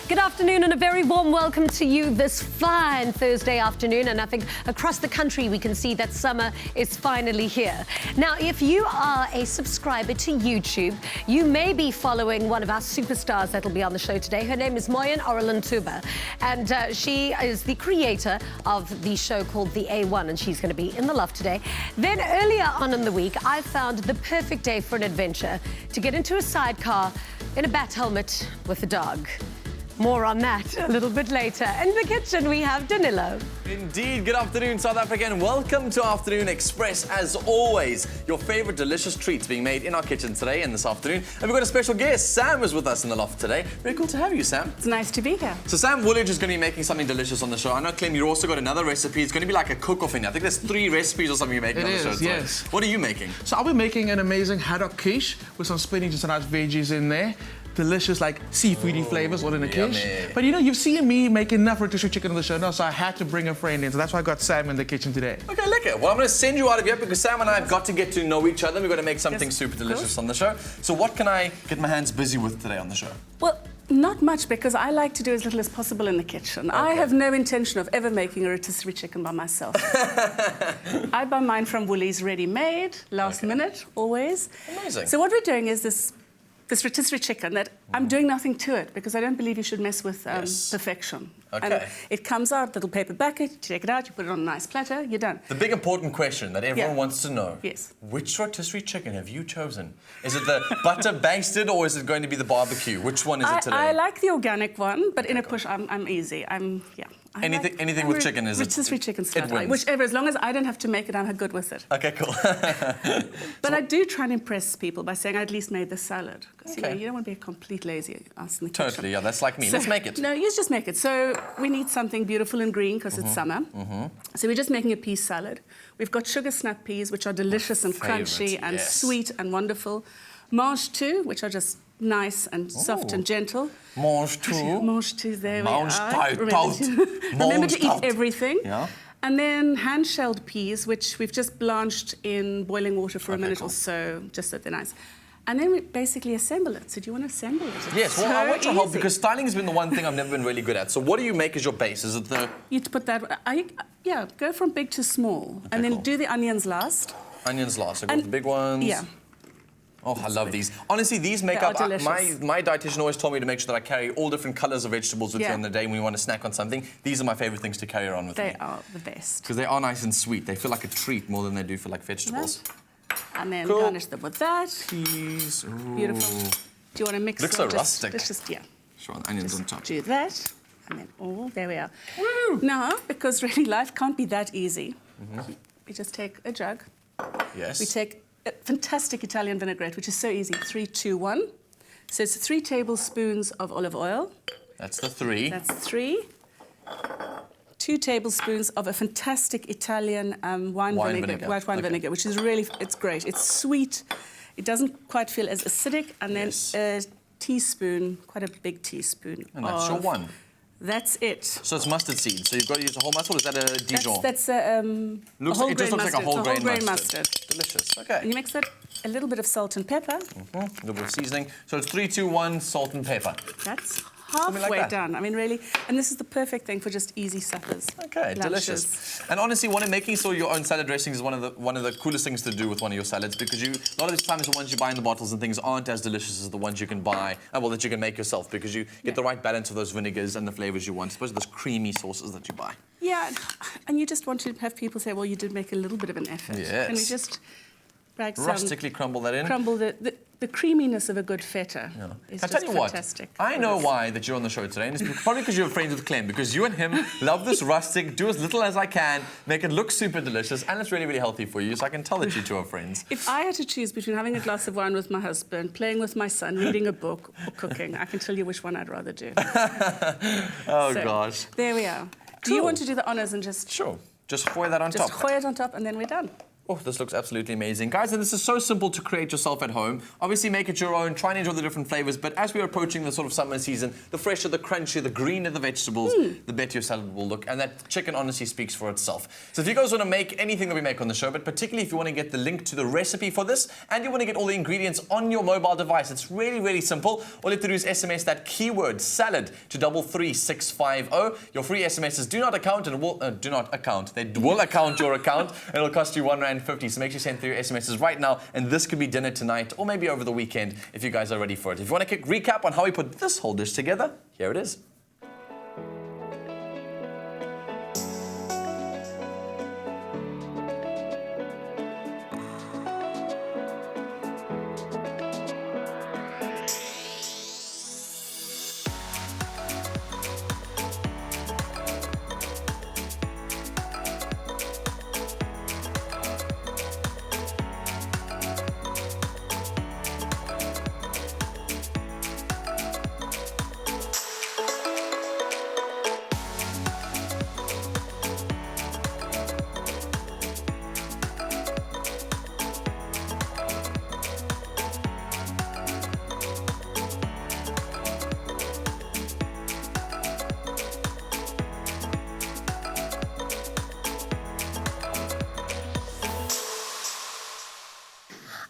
Good afternoon and a very warm welcome to you this fine Thursday afternoon. And I think across the country we can see that summer is finally here. Now, if you are a subscriber to YouTube, you may be following one of our superstars that'll be on the show today. Her name is Moyin Oloruntoba, and she is the creator of the show called The A1, and she's going to be in the loft today. Then earlier on in the week, I found the perfect day for an adventure, to get into a sidecar in a bat helmet with a dog. More on that a little bit later. In the kitchen, we have Danilo. Indeed. Good afternoon, South Africa, and welcome to Afternoon Express. As always, your favorite delicious treats being made in our kitchen today and this afternoon. And we've got a special guest. Sam is with us in the loft today. Very cool to have you, Sam. It's nice to be here. So Sam Woolidge is going to be making something delicious on the show. I know, Clem, you've also got another recipe. It's going to be like a cook-off in here. I think there's 3 recipes or something you're making on the show today. Yes. What are you making? So I'll be making an amazing haddock quiche with some spinach and some nice veggies in there. Delicious, like seafoody flavors all in a quiche. But you know, you've seen me make enough rotisserie chicken on the show now, so I had to bring a friend in. So that's why I got Sam in the kitchen today. Okay, lekker. Well, I'm going to send you out of here because Sam and I have got to get to know each other. We've got to make something super delicious on the show. So what can I get my hands busy with today on the show? Well, not much, because I like to do as little as possible in the kitchen. Okay. I have no intention of ever making a rotisserie chicken by myself. I buy mine from Woolies ready-made, last minute, always. Amazing. So what we're doing is this rotisserie chicken that I'm doing nothing to it, because I don't believe you should mess with perfection. Okay. And it comes out, little paper bucket, you take it out, you put it on a nice platter, you're done. The big important question that everyone wants to know. Yes. Which rotisserie chicken have you chosen? Is it the butter basted or is it going to be the barbecue? Which one is it today? I like the organic one, but in a push, I'm easy. Anything with chicken, is it? Rotisserie chicken stuff. Wins. Whichever, as long as I don't have to make it, I'm good with it. Okay, cool. But I do try and impress people by saying I at least made the salad. Because you don't want to be a complete lazy ass in the kitchen. Totally, yeah, that's like me. Let's make it. No, you just make it. So we need something beautiful and green because it's summer. So we're just making a pea salad. We've got sugar snap peas, which are delicious and crunchy and sweet and wonderful. Mange tout, which are just nice and soft and gentle. Mange tout. Mange tout, there we are. Remember to eat everything. Yeah. And then hand-shelled peas, which we've just blanched in boiling water for a minute or so, just so they're nice. And then we basically assemble it. So do you want to assemble it? Yes, well, I want your help because styling has been the one thing I've never been really good at. So what do you make as your base? Is it the... You'd put that... go from big to small. Okay, and then do the onions last. Onions last. So go with the big ones. Yeah. Oh, I love these. Honestly, these make up... My dietitian always told me to make sure that I carry all different colours of vegetables with you on the day when you want to snack on something. These are my favourite things to carry around with me. They are the best. Because they are nice and sweet. They feel like a treat more than they do for like vegetables. And then garnish them with that. Peas. Ooh. Beautiful. Do you want to mix Looks them? so rustic. Let's just, Sure, onions on top. Do that. And then, there we are. Woo! Now, because really life can't be that easy, we just take a jug. Yes. We take a fantastic Italian vinaigrette, which is so easy. 3, 2, 1. So it's 3 tablespoons of olive oil. That's the 3. That's 3. 2 tablespoons of a fantastic Italian white wine vinegar, which is really, it's great. It's sweet. It doesn't quite feel as acidic. And then a teaspoon, quite a big teaspoon. And that's your one. That's it. So it's mustard seed. So you've got to use a whole mustard, or is that a Dijon? That's a whole grain mustard. Like a whole grain mustard. Delicious. Okay. And you mix it, a little bit of salt and pepper. A little bit of seasoning. So it's 3, 2, 1, salt and pepper. That's halfway done. I mean, really. And this is the perfect thing for just easy suppers. Okay, delicious. And honestly, making your own salad dressings is one of the coolest things to do with one of your salads, because a lot of the times the ones you buy in the bottles and things aren't as delicious as the ones you can buy, that you can make yourself, because you get the right balance of those vinegars and the flavors you want, especially those creamy sauces that you buy. Yeah, and you just want to have people say, well, you did make a little bit of an effort. Yes. Can we just rustically crumble that in? Crumble the creaminess of a good feta. Yeah. Is I'll tell you fantastic. What, I know why that you're on the show today, and it's probably because you're friends with Clem, because you and him love this rustic, do as little as I can, make it look super delicious, and it's really, really healthy for you, so I can tell that you two are friends. If I had to choose between having a glass of wine with my husband, playing with my son, reading a book, or cooking, I can tell you which one I'd rather do. Gosh. There we are. Do you want to do the honours and just... Sure. Just hoy that on top. Just hoy it on top, and then we're done. Oh, this looks absolutely amazing. Guys, and this is so simple to create yourself at home. Obviously, make it your own, try and enjoy the different flavors, but as we're approaching the sort of summer season, the fresher, the crunchier, the greener the vegetables, the better your salad will look, and that chicken honestly speaks for itself. So if you guys want to make anything that we make on the show, but particularly if you want to get the link to the recipe for this, and you want to get all the ingredients on your mobile device, it's really, really simple. All you have to do is SMS that keyword salad to 33650. Your free SMSs do not account, and they will account your account, and it'll cost you R1.50. So make sure you send through your SMSs right now, and this could be dinner tonight or maybe over the weekend if you guys are ready for it. If you want a quick recap on how we put this whole dish together, here it is.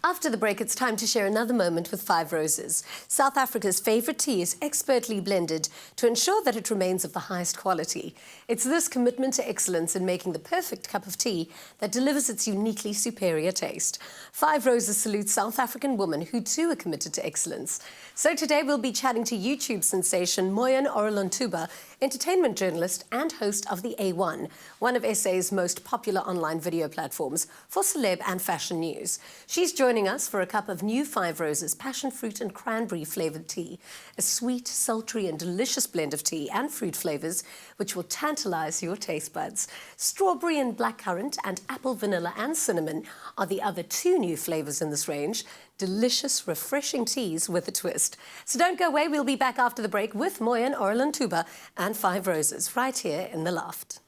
After the break, it's time to share another moment with Five Roses. South Africa's favourite tea is expertly blended to ensure that it remains of the highest quality. It's this commitment to excellence in making the perfect cup of tea that delivers its uniquely superior taste. Five Roses salutes South African women who too are committed to excellence. So today we'll be chatting to YouTube sensation Moyin Oloruntoba, entertainment journalist and host of the A1, one of SA's most popular online video platforms for celeb and fashion news. She's joining us for a cup of new Five Roses passion fruit and cranberry flavoured tea, a sweet, sultry and delicious blend of tea and fruit flavours which will tantalise your taste buds. Strawberry and blackcurrant and apple, vanilla and cinnamon are the other two new flavours in this range. Delicious, refreshing teas with a twist. So don't go away, we'll be back after the break with Moyin Oloruntoba and Five Roses right here in the loft.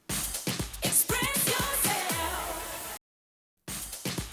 Express yourself.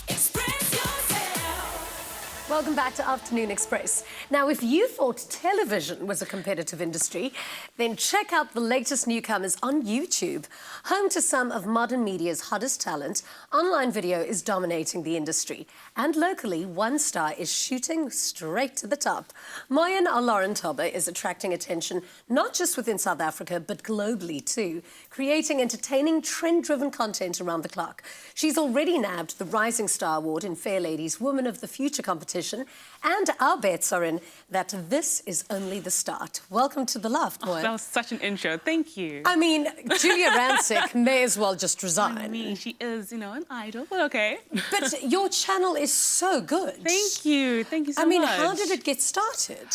Express yourself. Welcome back to Afternoon Express. Now, if you thought television was a competitive industry, then check out the latest newcomers on YouTube. Home to some of modern media's hottest talent, online video is dominating the industry. And locally, one star is shooting straight to the top. Moyin Oloruntoba is attracting attention not just within South Africa, but globally too, creating entertaining, trend-driven content around the clock. She's already nabbed the Rising Star Award in Fair Lady's Woman of the Future competition, and our bets are in that this is only the start. Welcome to the loft, Moyin. That was such an intro. Thank you. I mean, Julia Rancic may as well just resign. I mean, she is, an idol, but okay. But your channel is so good. Thank you. Thank you so much. I mean, how did it get started?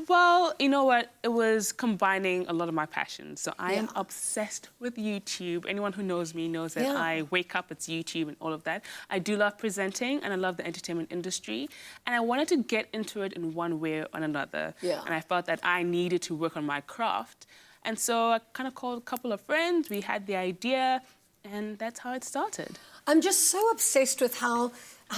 Well, you know what? It was combining a lot of my passions. So I am obsessed with YouTube. Anyone who knows me knows that I wake up, it's YouTube and all of that. I do love presenting and I love the entertainment industry. And I wanted to get into it in one way or another. Yeah. And I felt that I needed to work on my craft. And so I kind of called a couple of friends. We had the idea, and that's how it started. I'm just so obsessed with how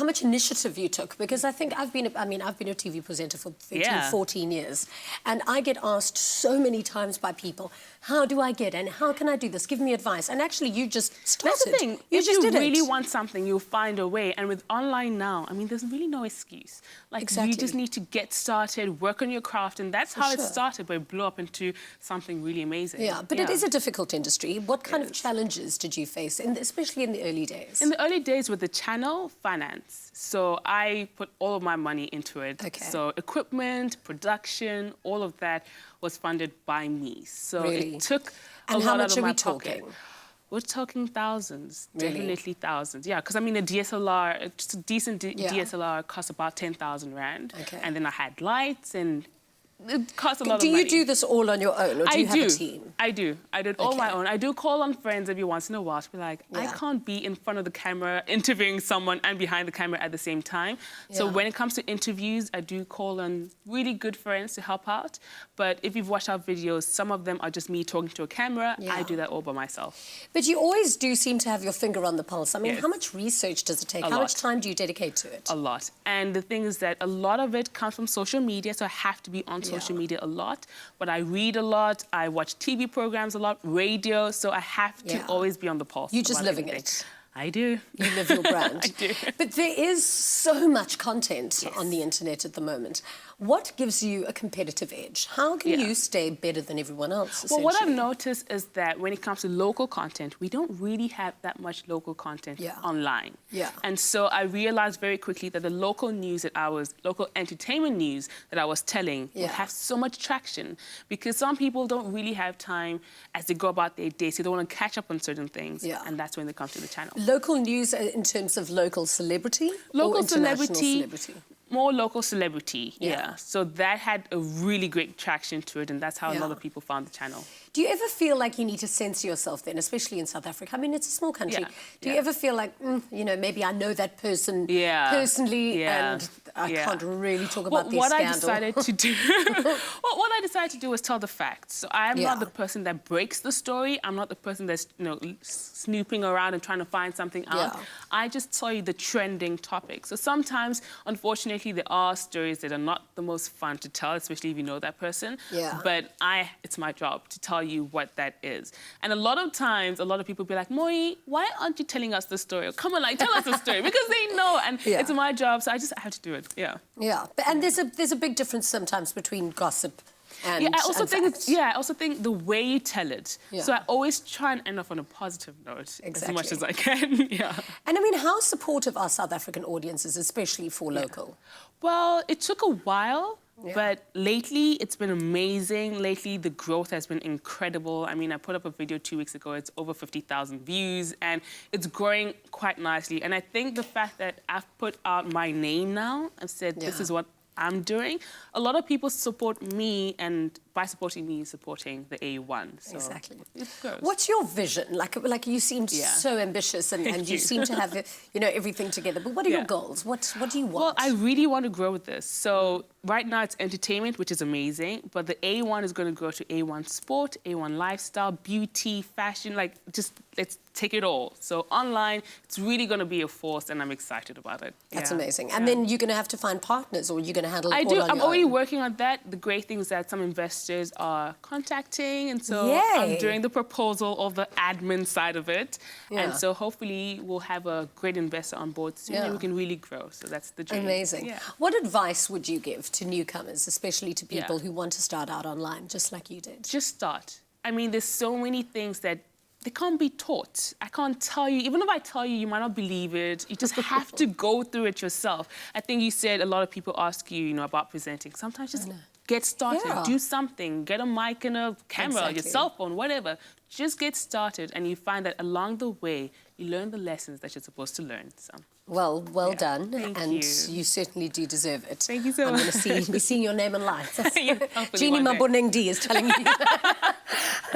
much initiative you took, because I think I've been a TV presenter for 13, 14 years, and I get asked so many times by people, how do I get in? How can I do this? Give me advice. And actually, you just started. That's the thing. You if just you did really it. want something, you'll find a way. And with online now, I mean, there's really no excuse. Like, exactly. You just need to get started, work on your craft, and that's how it started, but it blew up into something really amazing. Yeah, but it is a difficult industry. What kind of challenges did you face, especially in the early days? In the early days with the channel, finance. So I put all of my money into it. Okay. So equipment, production, all of that was funded by me. So it took a lot out of my pocket. We're talking thousands, definitely thousands. Yeah, because I mean, a DSLR, just a decent DSLR costs about 10,000 Rand. Okay. And then I had lights and it costs a lot of Do money. you do this all on your own, or do you have a team? I do it all on my Okay. own. I do call on friends every once in a while to be like, I Yeah. can't be in front of the camera interviewing someone and behind the camera at the same time. So Yeah. when it comes to interviews, I do call on really good friends to help out. But if you've watched our videos, some of them are just me talking to a camera. Yeah. I do that all by myself. But you always do seem to have your finger on the pulse. I mean, Yes. how much research does it take? A How much lot. time do you dedicate to it? A lot. And the thing is that a lot of it comes from social media, so I have to be on social Yeah. media a lot. But I read a lot, I watch TV programs a lot, radio, so I have to Yeah. always be on the pulse. You're just about living everything. it. I do. You live your brand. I do. But there is so much content Yes. on the internet at the moment. What gives you a competitive edge? How can Yeah. you stay better than everyone else? Well, what I've essentially? noticed is that when it comes to local content, we don't really have that much local content Yeah. online. Yeah. And so I realized very quickly that the local news local entertainment news that I was telling Yeah. would have so much traction because some people don't really have time as they go about their day, so they want to catch up on certain things. Yeah. And that's when they come to the channel. Local news in terms of local celebrity Local or international celebrity. More local celebrity, Yeah. yeah. So that had a really great traction to it, and that's how a lot Yeah. of people found the channel. Do you ever feel like you need to censor yourself then, especially in South Africa? I mean, it's a small country. Yeah, Do you yeah. ever feel like, maybe I know that person Yeah, personally yeah, and I yeah. can't really talk Well, about their what scandal? I decided to do, what I decided to do was tell the facts. So I am Yeah. not the person that breaks the story. I'm not the person that's snooping around and trying to find something out. Yeah. I just tell you the trending topics. So sometimes, unfortunately, there are stories that are not the most fun to tell, especially if you know that person. Yeah. But it's my job to tell you what that is. And a lot of times, a lot of people be like, Moyi, why aren't you telling us the story? Or, come on, tell us the story, because they know, and Yeah. it's my job, so I just have to do it. Yeah. Yeah, and there's a big difference sometimes between gossip and Yeah, I also and think facts. I also think the way you tell it. Yeah. So I always try and end off on a positive note as much as I can. Yeah. And I mean, how supportive are South African audiences, especially for local? Well, it took a while. Yeah. But lately, it's been amazing. Lately, the growth has been incredible. I mean, I put up a video 2 weeks ago. It's over 50,000 views, and it's growing quite nicely. And I think the fact that I've put out my name now and said, this Yeah. is what I'm doing, a lot of people support me, and by supporting me, supporting the A1. So Exactly. it goes. What's your vision? Like you seem Yeah. so ambitious and you you. seem to have everything together. But what are your Yeah. goals? What do you want? Well, I really want to grow with this. So right now it's entertainment, which is amazing, but the A1 is going to grow to A1 sport, A1 lifestyle, beauty, fashion, just let's take it all. So online, it's really going to be a force, and I'm excited about it. That's Yeah. amazing. And Yeah. then you're going to have to find partners, or you're going to handle it I all do. on I'm your already own. working on that. The great thing is that some investors are contacting, and so Yay. I'm doing the proposal of the admin side of it. Yeah. And so hopefully we'll have a great investor on board soon, Yeah. and we can really grow. So that's the dream. Amazing. Yeah. What advice would you give to newcomers, especially to people Yeah. who want to start out online, just like you did? Just start. I mean, there's so many things that they can't be taught. I can't tell you. Even if I tell you, you might not believe it. You just have to go through it yourself. I think you said a lot of people ask you, about presenting. Sometimes just get started. Yeah. Do something. Get a mic and a camera, your Exactly. cell phone, whatever. Just get started, and you find that along the way, you learn the lessons that you're supposed to learn. So. Well done. Thank and you. certainly do deserve it. Thank you so I'm much. going to be seeing your name in lights. Yeah, hopefully Jeannie one day. Maboneng D is telling me.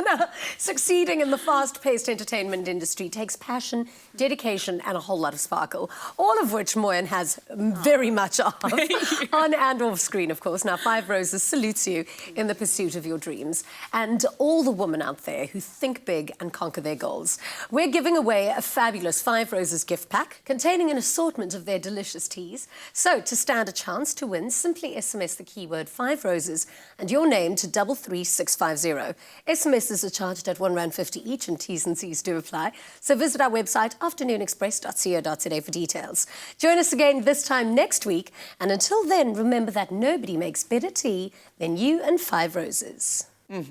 Now, succeeding in the fast-paced entertainment industry takes passion, dedication, and a whole lot of sparkle, all of which Moyin has very much of, on and off screen, of course. Now, Five Roses salutes you in the pursuit of your dreams, and all the women out there who think big and conquer their goals. We're giving away a fabulous Five Roses gift pack containing an assortment of their delicious teas. So, to stand a chance to win, simply SMS the keyword Five Roses and your name to 33650. SMSs are charged at R1.50 each, and T's and C's do apply. So visit our website, afternoonexpress.co.za, for details. Join us again this time next week, and until then, remember that nobody makes better tea than you and Five Roses.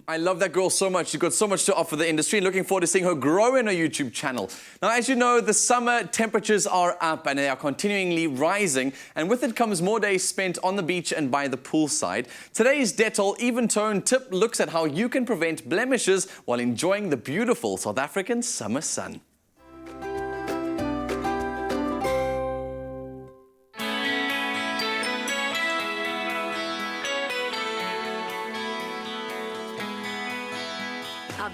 I love that girl so much. She's got so much to offer the industry. Looking forward to seeing her grow in her YouTube channel. Now, as you know, the summer temperatures are up and they are continually rising. And with it comes more days spent on the beach and by the poolside. Today's Dettol Even Tone tip looks at how you can prevent blemishes while enjoying the beautiful South African summer sun.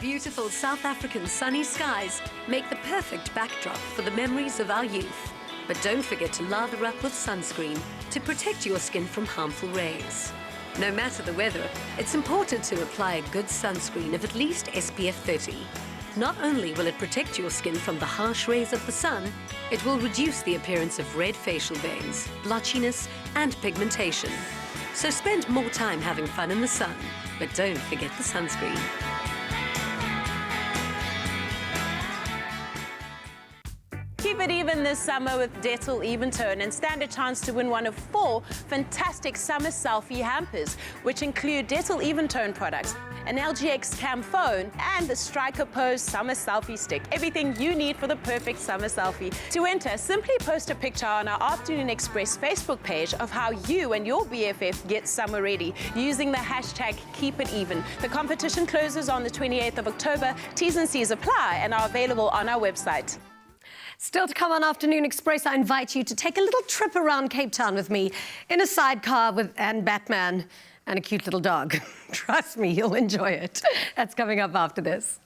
beautiful South African sunny skies make the perfect backdrop for the memories of our youth. But don't forget to lather up with sunscreen to protect your skin from harmful rays. No matter the weather, it's important to apply a good sunscreen of at least SPF 30. Not only will it protect your skin from the harsh rays of the sun, it will reduce the appearance of red facial veins, blotchiness, and pigmentation. So spend more time having fun in the sun, but don't forget the sunscreen. Keep it even this summer with Dettol Even Tone and stand a chance to win one of 4 fantastic summer selfie hampers, which include Dettol Even Tone products, an LGX cam phone, and the Striker Pose summer selfie stick. Everything you need for the perfect summer selfie. To enter, simply post a picture on our Afternoon Express Facebook page of how you and your BFF get summer ready using the hashtag #KeepItEven. The competition closes on the 28th of October. T's and C's apply and are available on our website. Still to come on Afternoon Express, I invite you to take a little trip around Cape Town with me in a sidecar and Batman and a cute little dog. Trust me, you'll enjoy it. That's coming up after this.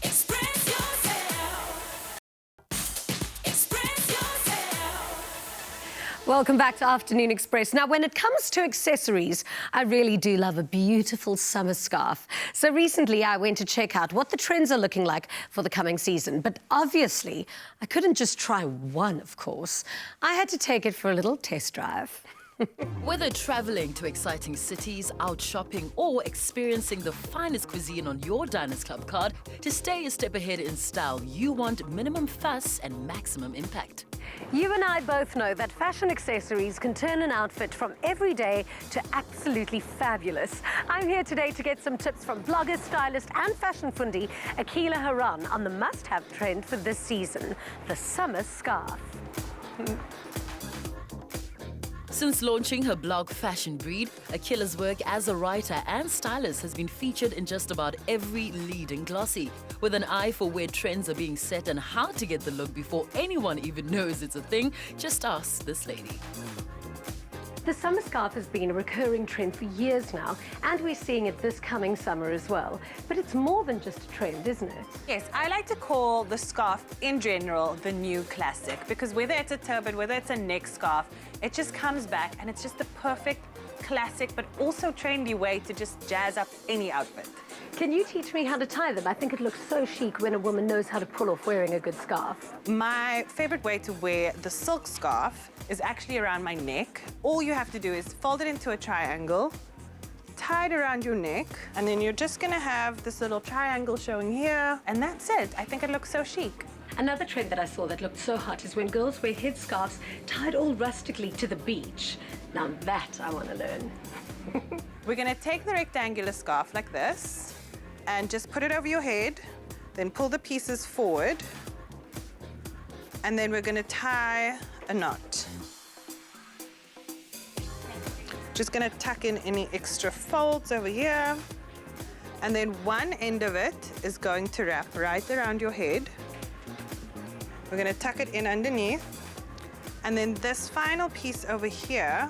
Express yourself. Express yourself. Welcome back to Afternoon Express. Now, when it comes to accessories, I really do love a beautiful summer scarf. So recently, I went to check out what the trends are looking like for the coming season. But obviously, I couldn't just try one, of course. I had to take it for a little test drive. Whether traveling to exciting cities, out shopping, or experiencing the finest cuisine on your Diners Club card, to stay a step ahead in style, you want minimum fuss and maximum impact. You and I both know that fashion accessories can turn an outfit from everyday to absolutely fabulous. I'm here today to get some tips from blogger, stylist, and fashion fundi Akila Haran on the must-have trend for this season, the summer scarf. Since launching her blog Fashion Breed, Akila's work as a writer and stylist has been featured in just about every leading glossy. With an eye for where trends are being set and how to get the look before anyone even knows it's a thing, just ask this lady. The summer scarf has been a recurring trend for years now, and we're seeing it this coming summer as well. But it's more than just a trend, isn't it? Yes, I like to call the scarf in general the new classic, because whether it's a turban, whether it's a neck scarf, it just comes back and it's just the perfect classic but also trendy way to just jazz up any outfit. Can you teach me how to tie them? I think it looks so chic when a woman knows how to pull off wearing a good scarf. My favorite way to wear the silk scarf is actually around my neck. All you have to do is fold it into a triangle, tie it around your neck, and then you're just gonna have this little triangle showing here, and that's it. I think it looks so chic. Another trend that I saw that looked so hot is when girls wear headscarves tied all rustically to the beach. Now that I want to learn. We're gonna take the rectangular scarf like this and just put it over your head, then pull the pieces forward, and then we're gonna tie a knot. Just gonna tuck in any extra folds over here, and then one end of it is going to wrap right around your head. We're gonna tuck it in underneath, and then this final piece over here,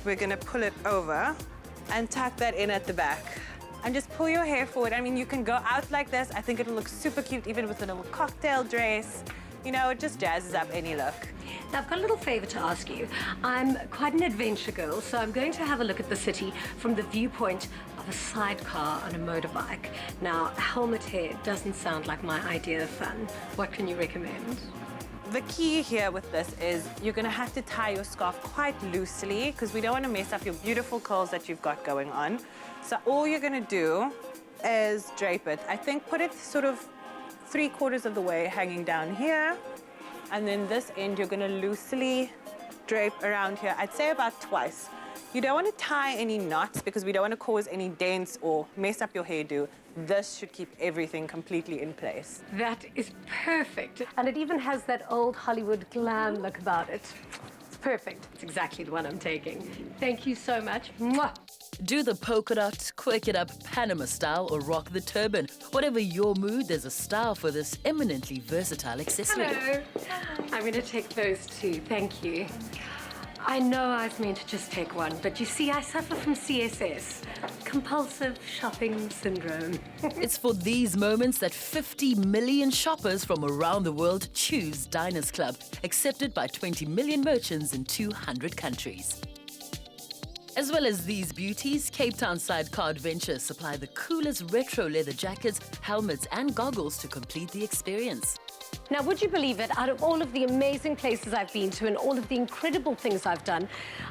we're gonna pull it over and tuck that in at the back. And just pull your hair forward. I mean, you can go out like this. I think it'll look super cute even with a little cocktail dress. You know, it just jazzes up any look. Now, I've got a little favor to ask you. I'm quite an adventure girl, so I'm going to have a look at the city from the viewpoint of a sidecar on a motorbike. Now, helmet hair doesn't sound like my idea of fun. What can you recommend? The key here with this is you're gonna have to tie your scarf quite loosely because we don't want to mess up your beautiful curls that you've got going on. So all you're gonna do is drape it. I think put it sort of 3/4 of the way hanging down here. And then this end, you're gonna loosely drape around here. I'd say about twice. You don't want to tie any knots because we don't want to cause any dents or mess up your hairdo. This should keep everything completely in place. That is perfect. And it even has that old Hollywood glam look about it. It's perfect. It's exactly the one I'm taking. Thank you so much. Mwah. Do the polka dot, quirk it up Panama style, or rock the turban. Whatever your mood, there's a style for this eminently versatile accessory. Hello. I'm going to take those too. Thank you. I know I was meant to just take one, but you see, I suffer from CSS. compulsive shopping syndrome. It's for these moments that 50 million shoppers from around the world choose Diners Club, accepted by 20 million merchants in 200 countries. As well as these beauties, Cape Town Sidecar Adventures supply the coolest retro leather jackets, helmets and goggles to complete the experience. Now, would you believe it? Out of all of the amazing places I've been to and all of the incredible things I've done,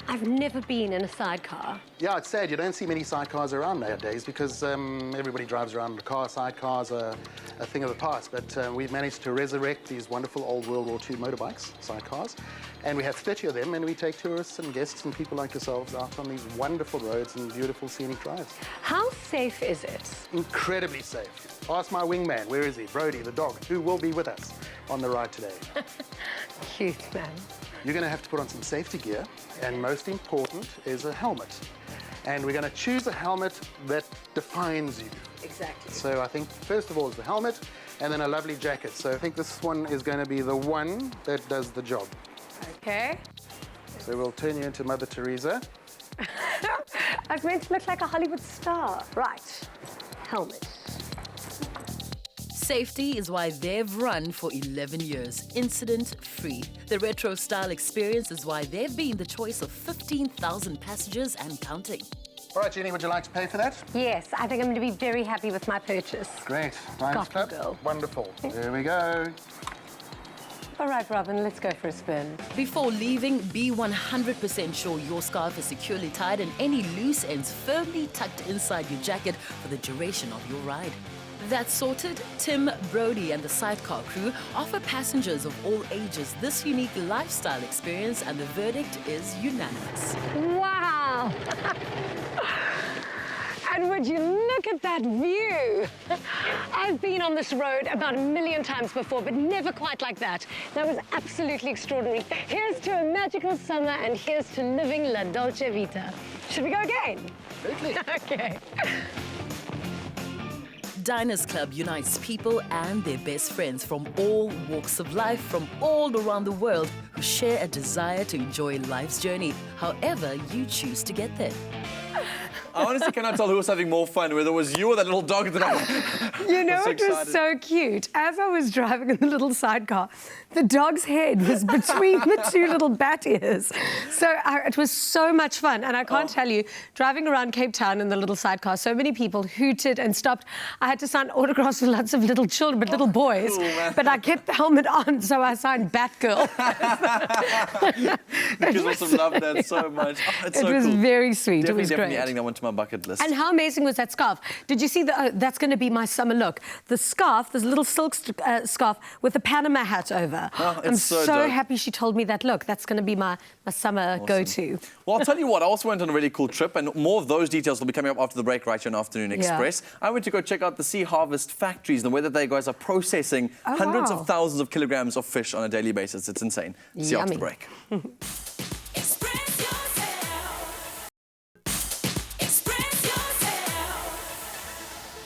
I've never been in a sidecar. Yeah, it's sad. You don't see many sidecars around nowadays because everybody drives around in a car. Sidecars are a thing of the past. But we've managed to resurrect these wonderful old World War II motorbikes, sidecars. And we have 30 of them, and we take tourists and guests and people like yourselves out on these wonderful roads and beautiful scenic drives. How safe is it? Incredibly safe. Ask my wingman, where is he? Brody, the dog, who will be with us on the ride today. Cute, man. You're going to have to put on some safety gear, and most important is a helmet. And we're going to choose a helmet that defines you. Exactly. So I think first of all is the helmet, and then a lovely jacket. So I think this one is going to be the one that does the job. Okay. So we'll turn you into Mother Teresa. I've meant to look like a Hollywood star. Right. Helmet. Safety is why they've run for 11 years, incident-free. The retro style experience is why they've been the choice of 15,000 passengers and counting. All right, Jeannie, would you like to pay for that? Yes, I think I'm going to be very happy with my purchase. Great. Diners Got Club. to go. Wonderful. There we go. All right, Robin, let's go for a spin. Before leaving, be 100% sure your scarf is securely tied and any loose ends firmly tucked inside your jacket for the duration of your ride. That's sorted, Tim, Brody and the Sidecar crew offer passengers of all ages this unique lifestyle experience, and the verdict is unanimous. Wow! And would you look at that view? I've been on this road about 1 million times before, but never quite like that. That was absolutely extraordinary. Here's to a magical summer, and here's to living La Dolce Vita. Should we go again? Absolutely. Okay. Diners Club unites people and their best friends from all walks of life, from all around the world, who share a desire to enjoy life's journey, however you choose to get there. I honestly cannot tell who was having more fun, whether it was you or that little dog at the back. You know, it was so cute. As I was driving in the little sidecar, the dog's head was between the two little bat ears. So it was so much fun. And I can't tell you, driving around Cape Town in the little sidecar, so many people hooted and stopped. I had to sign autographs with lots of little children, but little boys. Cool, but I kept the helmet on, so I signed Batgirl. Because I also love that so much. Oh, it's so was cool. very sweet. Definitely, it was definitely great. adding that one to my bucket list. And how amazing was that scarf? Did you see that's going to be my summer look? The scarf, this little silk scarf with a Panama hat over. Oh, it's I'm so so dope. happy she told me that look. That's going to be my summer go-to. Well, I'll tell you what, I also went on a really cool trip, and more of those details will be coming up after the break right here on Afternoon Express. I went to go check out the sea harvest factories and the way that they guys are processing hundreds of thousands of kilograms of fish on a daily basis. It's insane. See you after the break. Express yourself. Express yourself.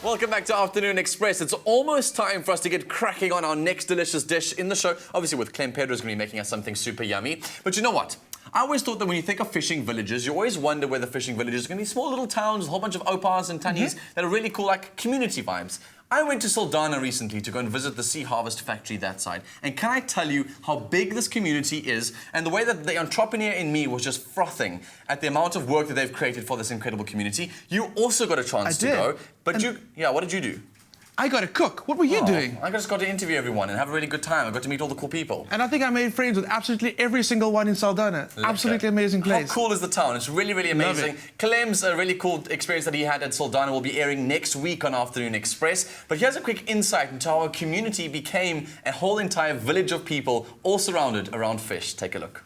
Welcome back to Afternoon Express. It's almost time for us to get cracking on our next delicious dish in the show. Obviously, with Clem Pedro's going to be making us something super yummy. But you know what? I always thought that when you think of fishing villages, you always wonder where the fishing villages are going to be small little towns, a whole bunch of opas and tannies that are really cool, like community vibes. I went to Saldanha recently to go and visit the sea harvest factory that side. And can I tell you how big this community is, and the way that the entrepreneur in me was just frothing at the amount of work that they've created for this incredible community. You also got a chance to go. But what did you do? I got to cook. What were you doing? I just got to interview everyone and have a really good time. I got to meet all the cool people. And I think I made friends with absolutely every single one in Saldanha. Absolutely amazing place. How cool is the town? It's really, really amazing. Clem's a really cool experience that he had at Saldanha will be airing next week on Afternoon Express. But here's a quick insight into how a community became a whole entire village of people all surrounded around fish. Take a look.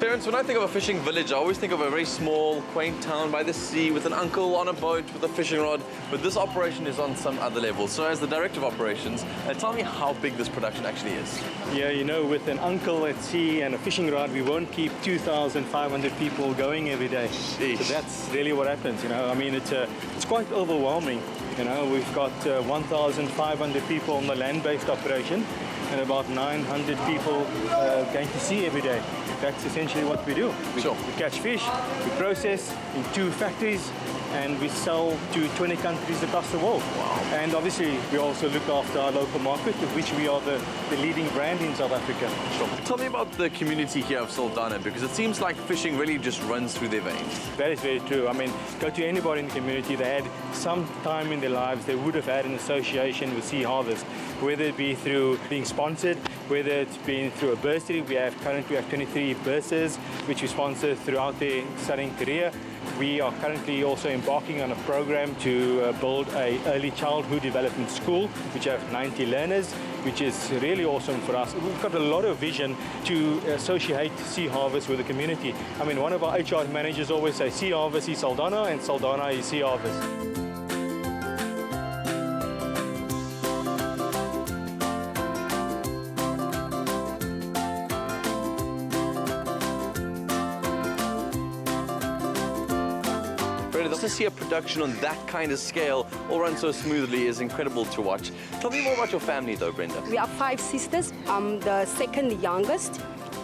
Parents, when I think of a fishing village, I always think of a very small, quaint town by the sea with an uncle on a boat with a fishing rod. But this operation is on some other level. So as the director of operations, tell me how big this production actually is. Yeah, you know, with an uncle at sea and a fishing rod, we won't keep 2,500 people going every day. Sheesh. So that's really what happens, you know. I mean, it's quite overwhelming. You know, we've got 1,500 people on the land-based operation. and about 900 people going to sea every day. That's essentially what we do. We catch fish, we process in 2 factories, and we sell to 20 countries across the world. Wow. And obviously, we also look after our local market, of which we are the leading brand in South Africa. Sure. Tell me about the community here of Saldanha, because it seems like fishing really just runs through their veins. That is very true. I mean, go to anybody in the community, they had some time in their lives, they would have had an association with Sea Harvest, whether it be through being sponsored, whether it's been through a bursary. Currently we have 23 bursaries, which we sponsor throughout their studying career. We are currently also embarking on a program to build an early childhood development school, which have 90 learners, which is really awesome for us. We've got a lot of vision to associate Sea Harvest with the community. I mean, one of our HR managers always say, Sea Harvest is Saldanha and Saldanha is Sea Harvest. To see a production on that kind of scale all run so smoothly is incredible to watch. Tell me more about your family though, Brenda. We are 5 sisters. I'm the second youngest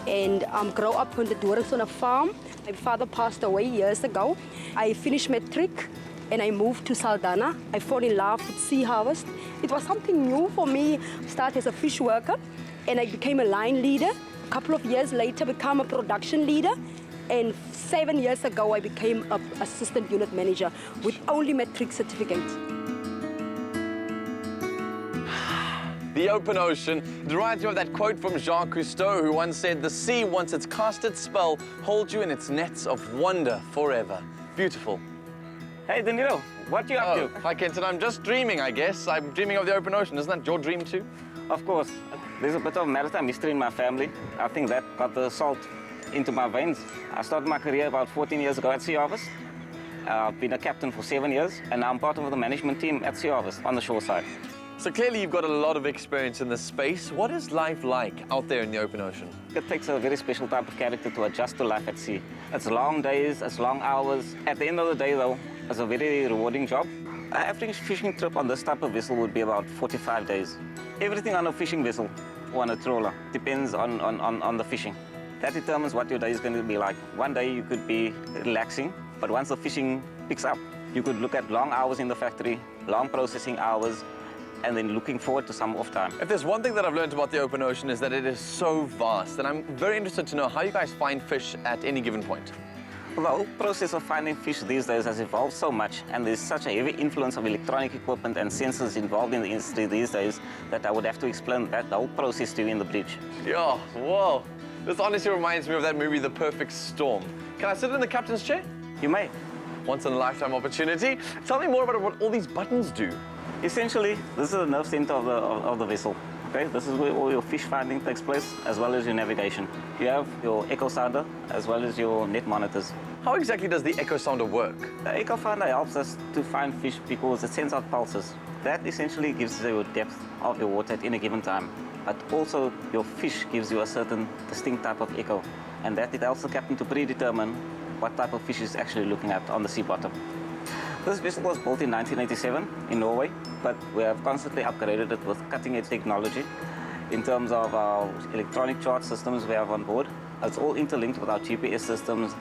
and grew up on the Dorings on a farm. My father passed away years ago. I finished matric and I moved to Saldanha. I fell in love with Sea Harvest. It was something new for me. I started as a fish worker and I became a line leader. A couple of years later, became a production leader. And 7 years ago, I became an assistant unit manager with only matric certificate. The open ocean, derived from that quote from Jacques Cousteau, who once said, "The sea, once it's cast its spell, holds you in its nets of wonder forever." Beautiful. Hey, Danilo, what you up to? Hi, Kenton. I'm just dreaming, I guess. I'm dreaming of the open ocean. Isn't that your dream too? Of course. There's a bit of maritime history in my family. I think that got the salt into my veins. I started my career about 14 years ago at Sea Harvest. I've been a captain for 7 years, and now I'm part of the management team at Sea Harvest on the shore side. So clearly you've got a lot of experience in this space. What is life like out there in the open ocean? It takes a very special type of character to adjust to life at sea. It's long days, it's long hours. At the end of the day, though, it's a very rewarding job. An average fishing trip on this type of vessel would be about 45 days. Everything on a fishing vessel or on a trawler depends on the fishing. That determines what your day is going to be like. One day you could be relaxing, but once the fishing picks up, you could look at long hours in the factory, long processing hours, and then looking forward to some off time. If there's one thing that I've learned about the open ocean is that it is so vast, and I'm very interested to know how you guys find fish at any given point. Well, the whole process of finding fish these days has evolved so much, and there's such a heavy influence of electronic equipment and sensors involved in the industry these days that I would have to explain that the whole process to you in the bridge. Yeah, whoa. This honestly reminds me of that movie, The Perfect Storm. Can I sit in the captain's chair? You may. Once in a lifetime opportunity. Tell me more about what all these buttons do. Essentially, this is the nerve center of the vessel. Okay, this is where all your fish finding takes place, as well as your navigation. You have your echo sounder, as well as your net monitors. How exactly does the echo sounder work? The echo sounder helps us to find fish because it sends out pulses. That essentially gives you depth of your water at any given time. But also, your fish gives you a certain distinct type of echo, and that it helps the captain to predetermine what type of fish he's actually looking at on the sea bottom. This vessel was built in 1987 in Norway, but we have constantly upgraded it with cutting-edge technology in terms of our electronic chart systems we have on board. It's all interlinked with our GPS systems,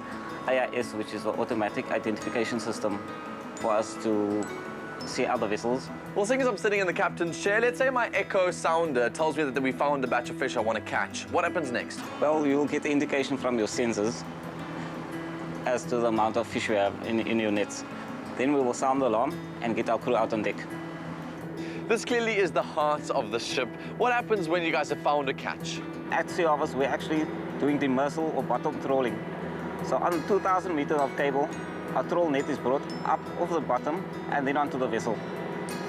AIS, which is the automatic identification system for us to see other vessels. Well, seeing as I'm sitting in the captain's chair, let's say my echo sounder tells me that we found a batch of fish I want to catch. What happens next? Well, you'll get the indication from your sensors as to the amount of fish you have in your nets. Then we will sound the alarm and get our crew out on deck. This clearly is the heart of the ship. What happens when you guys have found a catch? At Sea Harvest, we're actually doing demersal or bottom trawling. So on 2,000 meters of cable, our trawl net is brought up off the bottom and then onto the vessel.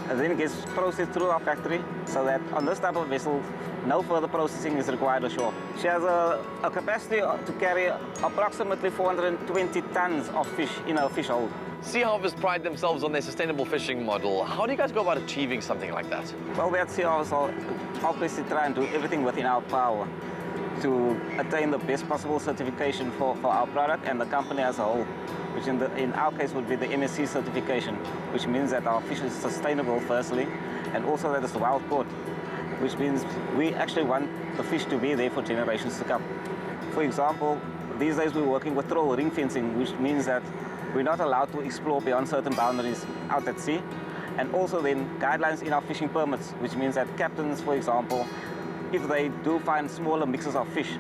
And then it gets processed through our factory so that on this type of vessel, no further processing is required ashore. She has a capacity to carry approximately 420 tons of fish in her fish hold. Sea Harvest pride themselves on their sustainable fishing model. How do you guys go about achieving something like that? Well, we at Sea Harvest obviously try and do everything within our power to attain the best possible certification for our product and the company as a whole, which in our case would be the MSC certification, which means that our fish is sustainable firstly, and also that it's wild caught. which means we actually want the fish to be there for generations to come. For example, these days we're working with trawl ring fencing, which means that we're not allowed to explore beyond certain boundaries out at sea. And also then guidelines in our fishing permits, which means that captains, for example, if they do find smaller mixes of fish,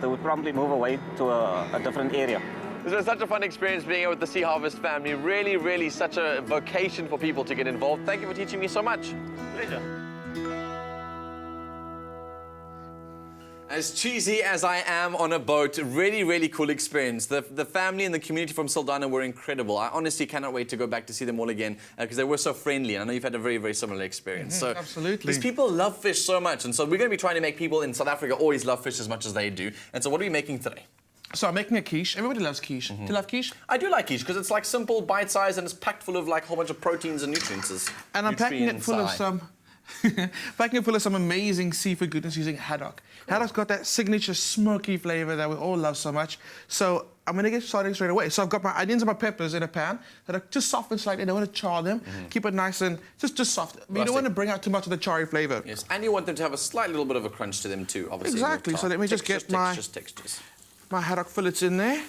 they would probably move away to a different area. This was such a fun experience being here with the Sea Harvest family. Really, really such a vocation for people to get involved. Thank you for teaching me so much. Pleasure. As cheesy as I am on a boat, really, really cool experience. The family and the community from Saldanha were incredible. I honestly cannot wait to go back to see them all again because they were so friendly. And I know you've had a very, very similar experience. So absolutely. These people love fish so much. And so we're going to be trying to make people in South Africa always love fish as much as they do. And so what are we making today? So I'm making a quiche. Everybody loves quiche. Do you love quiche? I do like quiche because it's like simple, bite-sized, and it's packed full of like a whole bunch of proteins and nutrients. And I'm packing it full of some... packing it full of some amazing seafood goodness using haddock. Haddock's got that signature smoky flavour that we all love so much. So I'm going to get started straight away. So I've got my onions and my peppers in a pan that are just softened slightly. I don't want to char them. Keep it nice and just soft. But you don't want to bring out too much of the charry flavour. Yes, and you want them to have a slight little bit of a crunch to them too, obviously. Exactly. So let me just get my haddock fillets in there.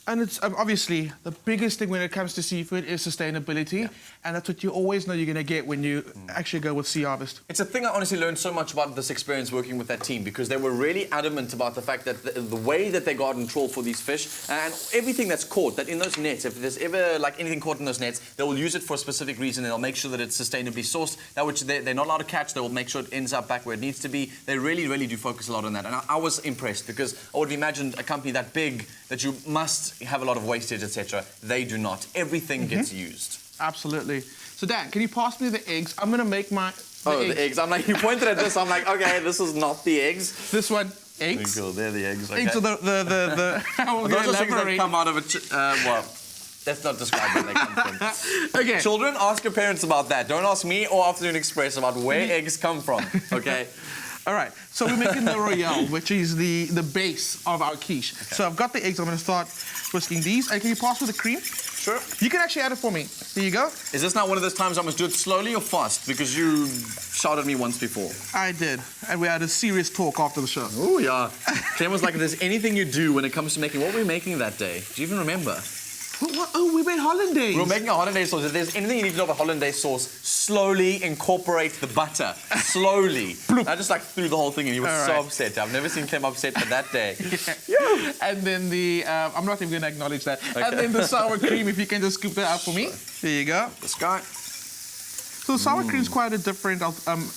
And it's obviously the biggest thing when it comes to seafood is sustainability, and that's what you always know you're going to get when you actually go with Sea Harvest. It's a thing I honestly learned so much about this experience working with that team because they were really adamant about the fact that the way that they guard and trawl for these fish and everything that's caught, that in those nets, if there's ever like anything caught in those nets, they will use it for a specific reason and they'll make sure that it's sustainably sourced. That which they're not allowed to catch, they will make sure it ends up back where it needs to be. They really, really do focus a lot on that, and I was impressed because I would have imagined a company that big that you must have a lot of wastage, etc. They do not. Everything gets used. Absolutely. So Dan, can you pass me the eggs? I'm going to make my... the eggs. I'm like, you pointed at this, I'm like, okay, this is not the eggs. This one, eggs. Cool, they're the eggs, okay. Eggs are the those are things that come out of a... well, let's not describe where they come from. Okay. Children, ask your parents about that. Don't ask me or Afternoon Express about where eggs come from, okay? All right, so we're making the royale, which is the base of our quiche. Okay. So I've got the eggs. I'm going to start whisking these. And can you pass with the cream? Sure. You can actually add it for me. There you go. Is this not one of those times I must do it slowly or fast? Because you shouted at me once before. I did. And we had a serious talk after the show. Oh, yeah. Clem was like, if there's anything you do when it comes to making... What were we making that day? Do you even remember? What? Oh, we made hollandaise. We were making a hollandaise sauce. If there's anything you need to know about hollandaise sauce, slowly incorporate the butter. Slowly. I just like threw the whole thing and he was so upset. I've never seen Clem upset for that day. Yeah. And then the... I'm not even going to acknowledge that. Okay. And then the sour cream, if you can just scoop that out for me. There you go. This guy. So the sour cream is quite a different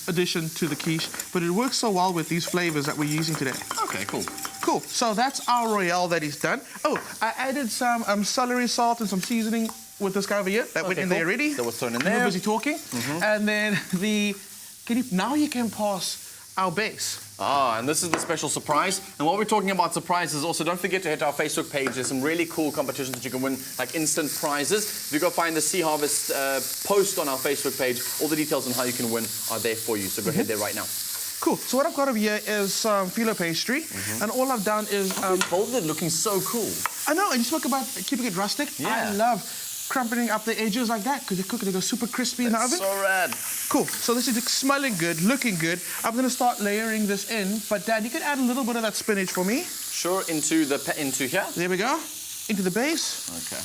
addition to the quiche, but it works so well with these flavors that we're using today. Okay, cool. Cool. So that's our royale that is done. Oh, I added some celery salt and some seasoning with this guy over here. That went in there already. That was thrown in there. We're busy talking. And then now you can pass our base. Ah, and this is the special surprise. And while we're talking about surprises, also don't forget to head to our Facebook page. There's some really cool competitions that you can win, like instant prizes. If you go find the Sea Harvest post on our Facebook page, all the details on how you can win are there for you. So go ahead there right now. Cool. So what I've got over here is some phyllo pastry, and all I've done is... folded it looking so cool. I know, and you spoke about keeping it rustic. Yeah. I love crumpling up the edges like that, because they cook it, they go super crispy in the oven. So rad. Cool. So this is smelling good, looking good. I'm going to start layering this in, but Dad, you can add a little bit of that spinach for me. Sure, into here. There we go. Into the base. Okay.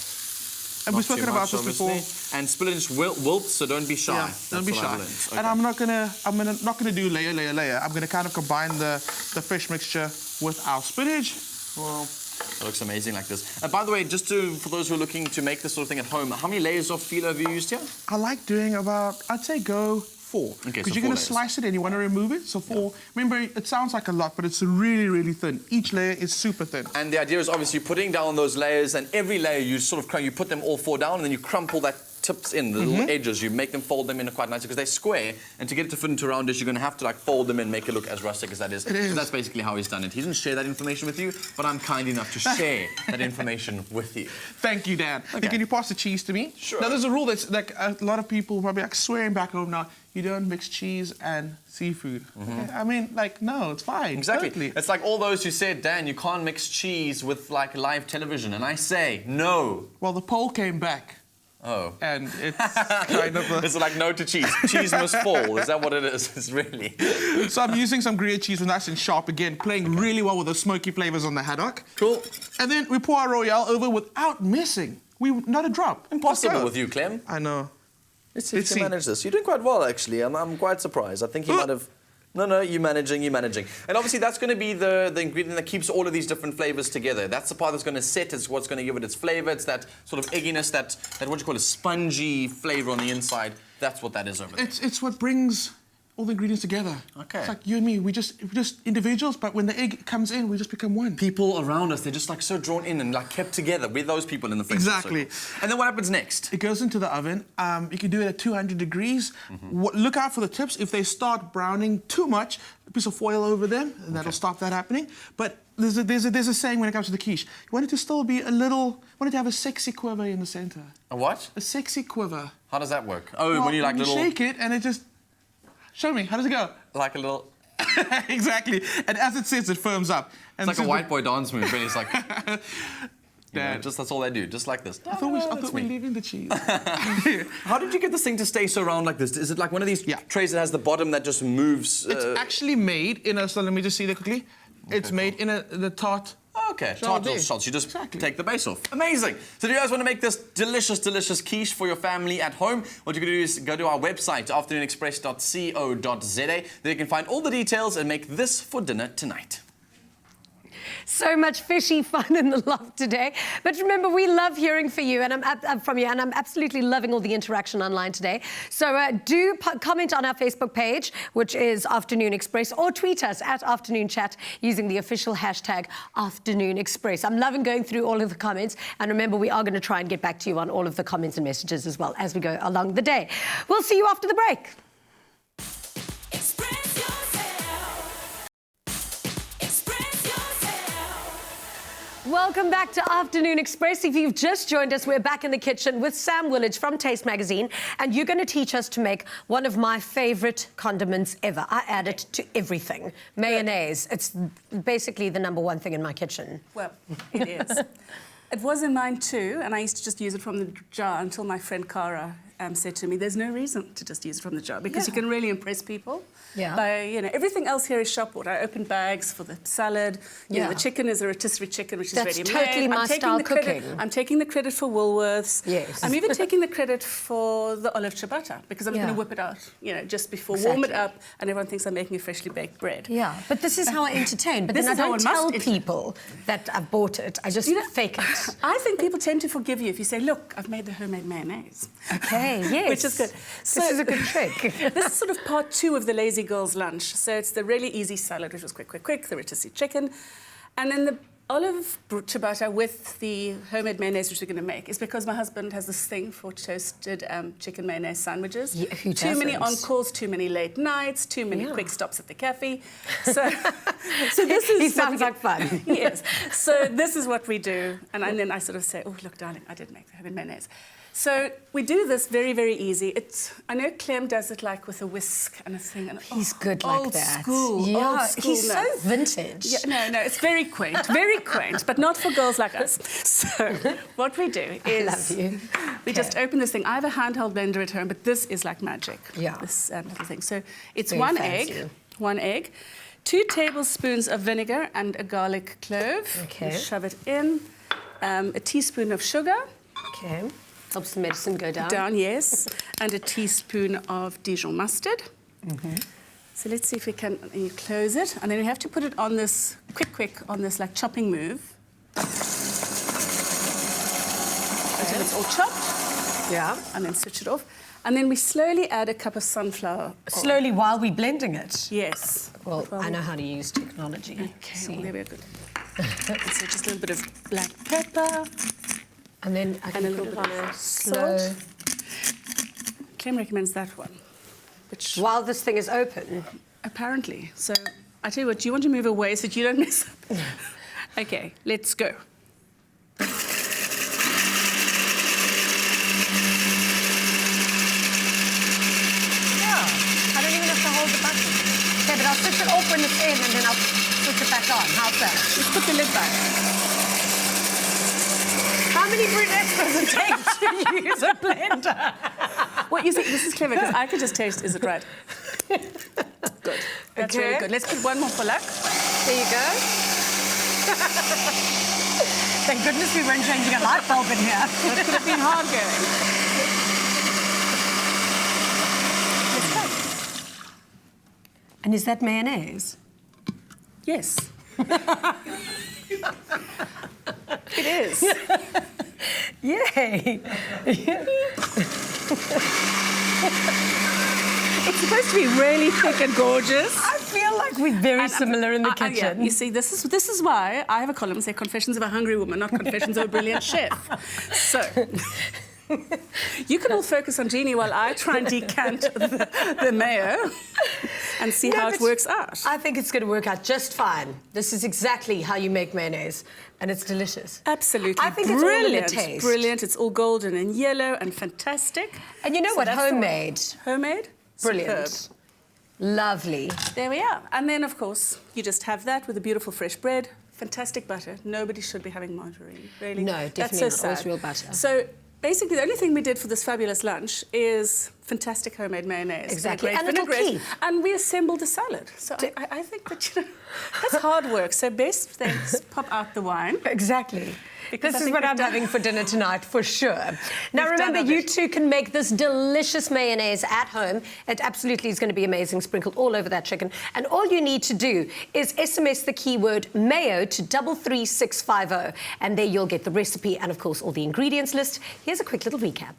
And we've spoken about this before. And spinach wilts, so don't be shy. Yeah, don't be shy. Okay. And I'm not gonna do layer. I'm gonna kind of combine the fish mixture with our spinach. Well, it looks amazing like this. And by the way, just for those who are looking to make this sort of thing at home, how many layers of phyllo have you used here? I like doing about, I'd say go 4. Okay, because so you're going to slice it and you want to remove it. So 4. Yeah. Remember, it sounds like a lot, but it's really, really thin. Each layer is super thin. And the idea is obviously putting down those layers, and every layer you sort of you put them all 4 down, and then you crumple that tips in, the little edges. You make them fold them in quite nicely because they're square, and to get it to fit into a round dish, you're going to have to like fold them and make it look as rustic as that is. It is. So that's basically how he's done it. He didn't share that information with you, but I'm kind enough to share that information with you. Thank you, Dan. Okay. Can you pass the cheese to me? Sure. Now, there's a rule that's like a lot of people probably like swearing back home now. You don't mix cheese and seafood. Okay? I mean, like, no, it's fine. Exactly. Totally. It's like all those who said, Dan, you can't mix cheese with like live television, and I say no. Well, the poll came back. Oh. And it's kind of a... It's like no to cheese. Cheese must fall. Is that what it is? It's really... So I'm using some gruyere cheese with nice and sharp again, playing really well with the smoky flavors on the haddock. Cool. And then we pour our royale over without missing. Not a drop. Impossible with you, Clem. I know. Let's see if you can manage this. You're doing quite well, actually. I'm quite surprised. I think you might have... No, you're managing. And obviously that's going to be the ingredient that keeps all of these different flavors together. That's the part that's going to set. It's what's going to give it its flavor. It's that sort of egginess, that what you call a spongy flavor on the inside. That's what that is over there. It's what brings all the ingredients together. Okay. It's like you and me, we're just individuals, but when the egg comes in, we just become one. People around us, they're just like so drawn in and like kept together. We're those people in the friendship Exactly. circle. And then what happens next? It goes into the oven. You can do it at 200 degrees. Look out for the tips. If they start browning too much, a piece of foil over them, and that'll stop that happening. But there's a saying when it comes to the quiche. You want it to still be want it to have a sexy quiver in the center. A what? A sexy quiver. How does that work? Oh, when you like little... shake it and it just... Show me, how does it go? Like a little... Exactly. And as it sits, it firms up. And it's like a white boy dance move, really. It's like... Dad. Just that's all they do, just like this. I thought we were leaving the cheese. How did you get this thing to stay so round like this? Is it like one of these trays that has the bottom that just moves? It's actually made in a... So let me just see that quickly. Okay, it's made in the tart... Okay, tart little shots. You just take the base off. Amazing. So do you guys want to make this delicious, delicious quiche for your family at home? What you can do is go to our website, afternoonexpress.co.za. There you can find all the details and make this for dinner tonight. So much fishy fun in the loft today. But remember, we love hearing from you, and I'm absolutely loving all the interaction online today. So do comment on our Facebook page, which is Afternoon Express, or tweet us at Afternoon Chat using the official hashtag Afternoon Express. I'm loving going through all of the comments, and remember, we are going to try and get back to you on all of the comments and messages as well as we go along the day. We'll see you after the break. Welcome back to Afternoon Express. If you've just joined us, we're back in the kitchen with Sam Willage from Taste Magazine, and you're going to teach us to make one of my favorite condiments ever. I add it to everything. Mayonnaise. It's basically the #1 thing in my kitchen. Well, it is. It was in mine too, and I used to just use it from the jar until my friend Cara said to me, there's no reason to just use it from the jar because you can really impress people. Yeah. By, everything else here is shop bought. I open bags for the salad. You know, the chicken is a rotisserie chicken, which is ready made. That's totally my style cooking. I'm taking the credit for Woolworths. Yes. I'm even taking the credit for the olive ciabatta because I'm going to whip it out, just before, warm it up, and everyone thinks I'm making a freshly baked bread. Yeah, but this is how I entertain. But then I don't tell people that I've bought it. I just fake it. I think people tend to forgive you if you say, look, I've made the homemade mayonnaise. Okay, yes. Which is good. So, this is a good trick. This is sort of part 2 of the lazy girl's lunch. So it's the really easy salad, which was quick, the rotisserie chicken. And then the olive ciabatta with the homemade mayonnaise, which we're going to make, is because my husband has this thing for toasted chicken mayonnaise sandwiches. Yeah, who too many doesn't? on-calls, too many late nights, too many quick stops at the cafe. So this is... He sounds like fun. Yes. So this is what we do. And then I sort of say, oh, look, darling, I did make the homemade mayonnaise. So we do this very, very easy. I know Clem does it like with a whisk and a thing. And, he's good like old that. School, yeah, old school. He's so vintage. Yeah, no, it's very quaint, but not for girls like us. So what we do is we just open this thing. I have a handheld blender at home, but this is like magic. Yeah. This little thing. So it's Very one fancy. egg, 2 tablespoons of vinegar and a garlic clove. Okay. We shove it in. A teaspoon of sugar. Okay. Helps the medicine go down. Down, yes. And a teaspoon of Dijon mustard. So let's see if we can close it. And then we have to put it on this, quick, on this like chopping move. Until it's all chopped. Yeah. And then switch it off. And then we slowly add a cup of sunflower oil. Slowly while we're blending it? Yes. Well, I know how to use technology. Okay, well, there we are, good. So just a little bit of black pepper. And then I can put it on a slow... Salt. Clem recommends that one. Which while this thing is open? Apparently. So I tell you what, do you want to move away so that you don't mess up? Okay, let's go. Yeah, I don't even have to hold the button. Okay, but I'll switch it off when it's in and then I'll switch it back on. How's that? Just put the lid back. How many brunettes does it take to use a blender? Well, you see, this is clever because I could just taste, is it right? Good. That's really good. Let's put one more for luck. There you go. Thank goodness we weren't changing a light bulb in here. That could have been hard going. And is that mayonnaise? Yes. It is. Yay! It's supposed to be really thick and gorgeous. I feel like we're very similar in the kitchen. Yeah. You see, this is why I have a column say Confessions of a Hungry Woman, not Confessions of a Brilliant Chef. So you can all focus on Jeannie while I try and decant the mayo and see how it works out. I think it's going to work out just fine. This is exactly how you make mayonnaise, and it's delicious. Absolutely. I think brilliant. It's all in the taste. Brilliant. It's all golden and yellow and fantastic. And you know what? Homemade. Homemade? Brilliant. Superb. Lovely. There we are. And then, of course, you just have that with a beautiful fresh bread, fantastic butter. Nobody should be having margarine, really. No, definitely That's so not. sad. Always real butter. So basically, the only thing we did for this fabulous lunch is fantastic homemade mayonnaise. Exactly. And it'll keep. And we assembled a salad. So I think that, that's hard work. So best things, pop out the wine. Exactly. Because this is what I'm having for dinner tonight, for sure. Now, remember, you too can make this delicious mayonnaise at home. It absolutely is going to be amazing, sprinkled all over that chicken. And all you need to do is SMS the keyword mayo to 33650. And there you'll get the recipe and, of course, all the ingredients list. Here's a quick little recap.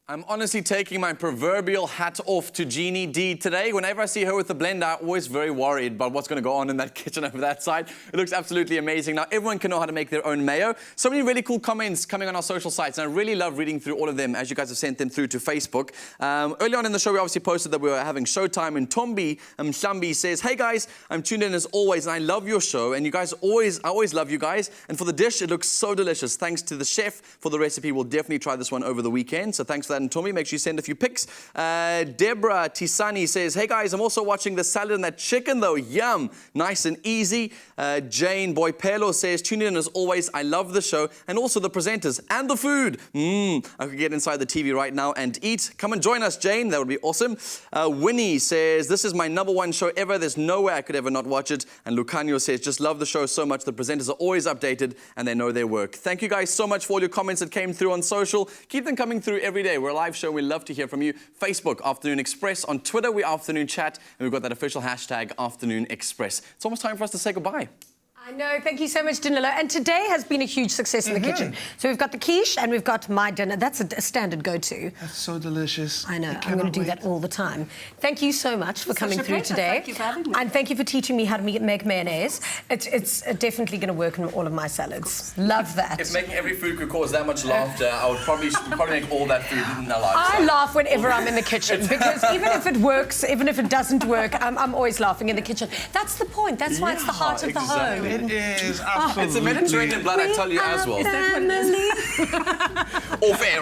I'm honestly taking my proverbial hat off to Jeannie D today. Whenever I see her with the blender, I'm always very worried about what's going to go on in that kitchen over that side. It looks absolutely amazing. Now, everyone can know how to make their own mayo. So many really cool comments coming on our social sites, and I really love reading through all of them as you guys have sent them through to Facebook. Early on in the show, we obviously posted that we were having showtime, and Tombi Mshambi says, "Hey guys, I'm tuned in as always, and I love your show, and you guys I always love you guys. And for the dish, it looks so delicious. Thanks to the chef for the recipe. We'll definitely try this one over the weekend. So thanks for that, and Tombi, make sure you send a few pics." Deborah Tisani says, "Hey guys, I'm also watching the salad and that chicken though. Yum, nice and easy." Jane Boypelo says, "Tune in as always. I love the show and also the presenters and the food. I could get inside the TV right now and eat. Come and join us, Jane. That would be awesome." Winnie says, "This is my #1 show ever. There's no way I could ever not watch it." And Lucanio says, "Just love the show so much. The presenters are always updated and they know their work." Thank you guys so much for all your comments that came through on social. Keep them coming through every day. We're a live show. We love to hear from you. Facebook, Afternoon Express. On Twitter, we're Afternoon Chat. And we've got that official hashtag, Afternoon Express. It's almost time for us to say goodbye. I know. Thank you so much, Danilo. And today has been a huge success in the kitchen. So we've got the quiche and we've got my dinner. That's a standard go-to. That's so delicious. I know. I'm going to do that all the time. Thank you so much for coming through today. Thank you for having me. And thank you for teaching me how to make mayonnaise. It's definitely going to work in all of my salads. Love that. If making every food could cause that much laughter, I would probably make all that food in our lives. I laugh whenever I'm in the kitchen because even if it works, even if it doesn't work, I'm always laughing in the kitchen. That's the point. That's why it's the heart of the home. It is. Absolutely. It's a Mediterranean blood, I tell you as well. Off air.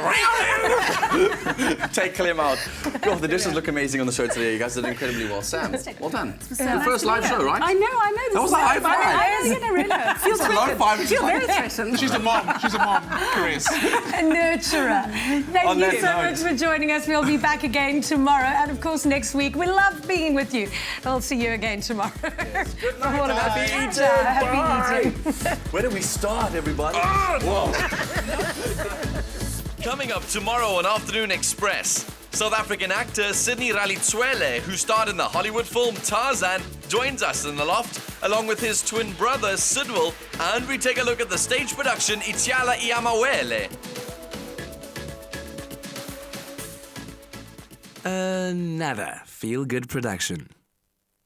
Take Clem out. God, the dishes look amazing on the show today. You guys did incredibly well. Sam, well done. Your first live show, right? I know. That was a high five. I really feels a low five. I feel very threatened. She's a mom, Chris. A nurturer. Thank you so much for joining us. We'll be back again tomorrow. And of course, next week. We love being with you. I'll see you again tomorrow. Yes. Good night. Happy eating. Happy eating. Where do we start, everybody? Whoa. Coming up tomorrow on Afternoon Express. South African actor Sidney Ralitswele, who starred in the Hollywood film Tarzan, joins us in the loft, along with his twin brother Sidwell, and we take a look at the stage production Itiala Iamawele. Another feel-good production.